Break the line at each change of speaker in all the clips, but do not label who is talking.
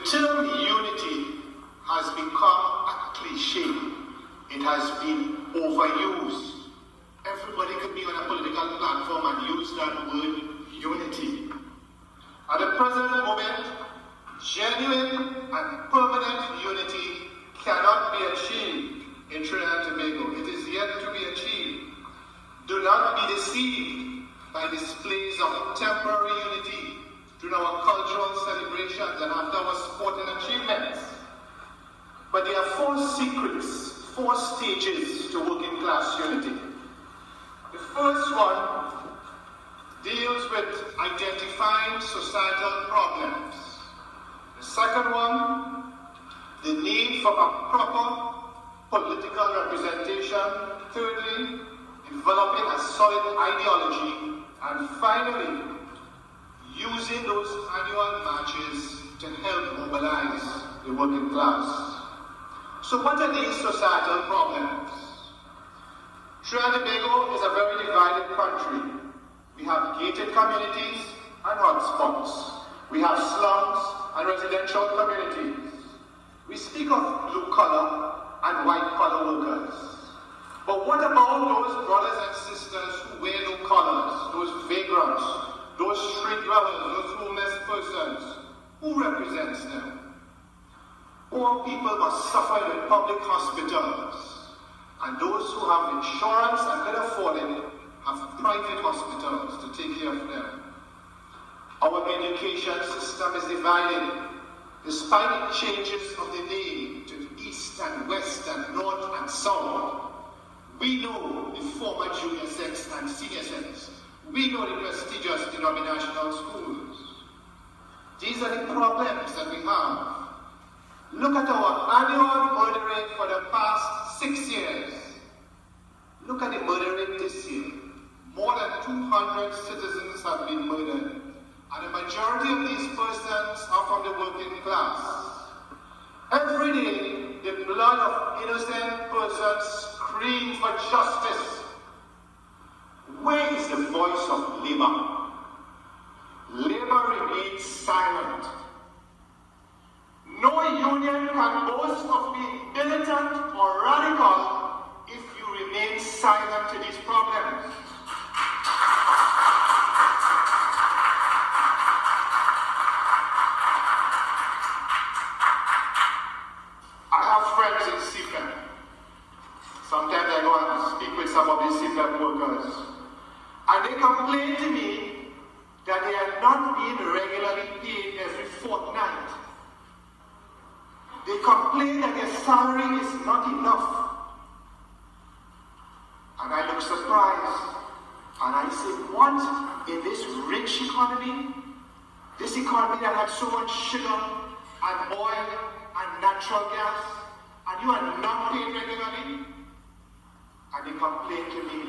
term unity has become a cliche. It has been overused. Everybody could be on a political platform and use that word unity. At the present moment, genuine and permanent unity cannot be achieved in Trinidad and Tobago. It is yet to be achieved. Do not be deceived by displays of temporary unity during our cultural celebrations and after our sporting achievements. But there are four secrets, four stages to working class unity. The first one deals with identifying societal problems. The second one, the need for a proper political representation. Thirdly, developing a solid ideology. And finally, using those annual marches to help mobilize the working class. So what are these societal problems? Trinidad and Tobago is a very divided country. We have gated communities and hotspots. We have slums and residential communities. We speak of blue-collar and white-collar workers. But what about those brothers and sisters who wear no collars, those vagrants, those street dwellers, those homeless persons? Who represents them? Poor people must suffer in public hospitals, and those who have insurance and can afford it have private hospitals to take care of them. Our education system is divided. Despite the changes of the name to East and West and North and South, we know the former junior sex and senior sex. We know the prestigious denominational schools. These are the problems that we have. Look at our annual murder rate for the past 6 years. Look at the murder rate this year. More than 200 citizens have been murdered. And the majority of these persons are from the working class. Every day, the blood of innocent persons screams for justice. Where is the voice of labor? Labor remains silent. No union can boast of being militant or radical if you remain silent to these problems. I have friends in CPEP. Sometimes I go and speak with some of these CPEP workers, and they complain to me that they are not being regularly paid every fortnight. They complain that their salary is not enough. And I look surprised. And I say, what in this rich economy? This economy that had so much sugar and oil and natural gas, and you are not paid regularly? And they complain to me.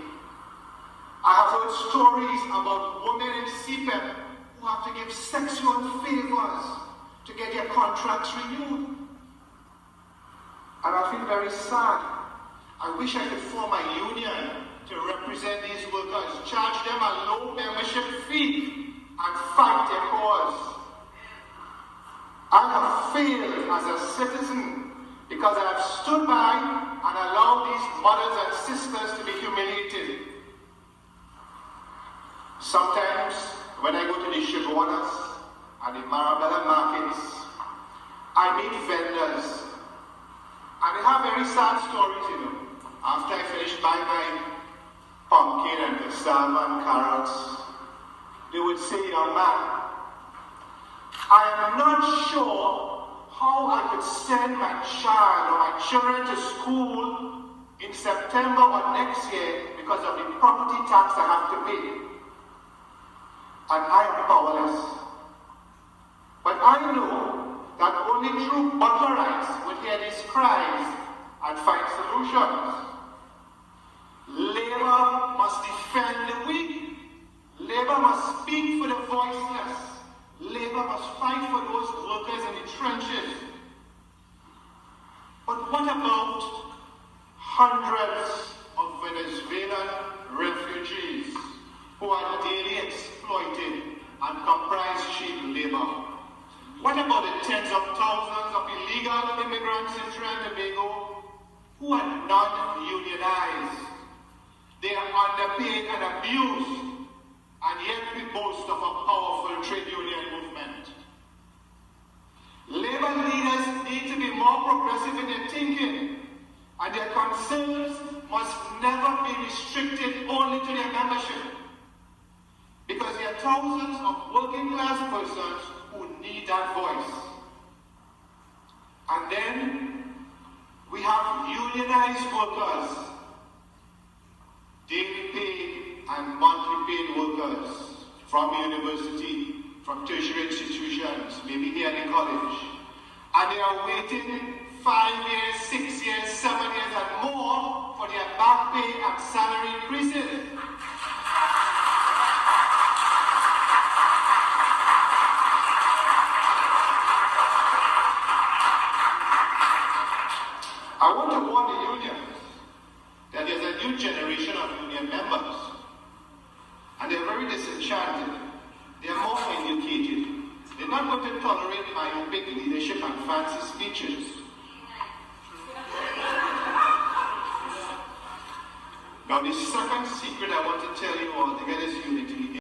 I have heard stories about women in CPEP who have to give sexual favors to get their contracts renewed. And I feel very sad. I wish I could form a union to represent these workers, charge them a low membership fee, and fight their cause. I have failed as a citizen because I have stood by and allowed these mothers and sisters to be humiliated. Sometimes, when I go to the Shibonas and the Marabella markets, I meet vendors. And they have very sad stories, you know. After I finish buying my pumpkin and cassava and carrots, they would say, young man, I am not sure how I could send my child or my children to school in September or next year because of the property tax I have to pay. And I am powerless. But I know that only true Butlerites would hear these cries and find solutions. Labor must defend the weak. Labor must speak for the voiceless. Labor must fight for those workers in the trenches. But what about hundreds of Venezuelan refugees who are daily exploited and comprise cheap labor? What about the tens of thousands of illegal immigrants in Trinidad and Tobago who are non-unionized? They are underpaid and abused, and yet we boast of a powerful trade union movement. Labor leaders need to be more progressive in their thinking, and their concerns must never be restricted only to their membership, because there are thousands of working class persons who need that voice. And then we have unionized workers, daily paid and monthly paid workers from university, from tertiary institutions, maybe here in college, and they are waiting 5 years, 6 years, 7 years and more for their back pay and salary increases. I want to warn the unions that there's a new generation of union members, and they're very disenchanted. They're more educated. They're not going to tolerate myopic leadership and fancy speeches. Now, the second secret I want to tell you all to get this unity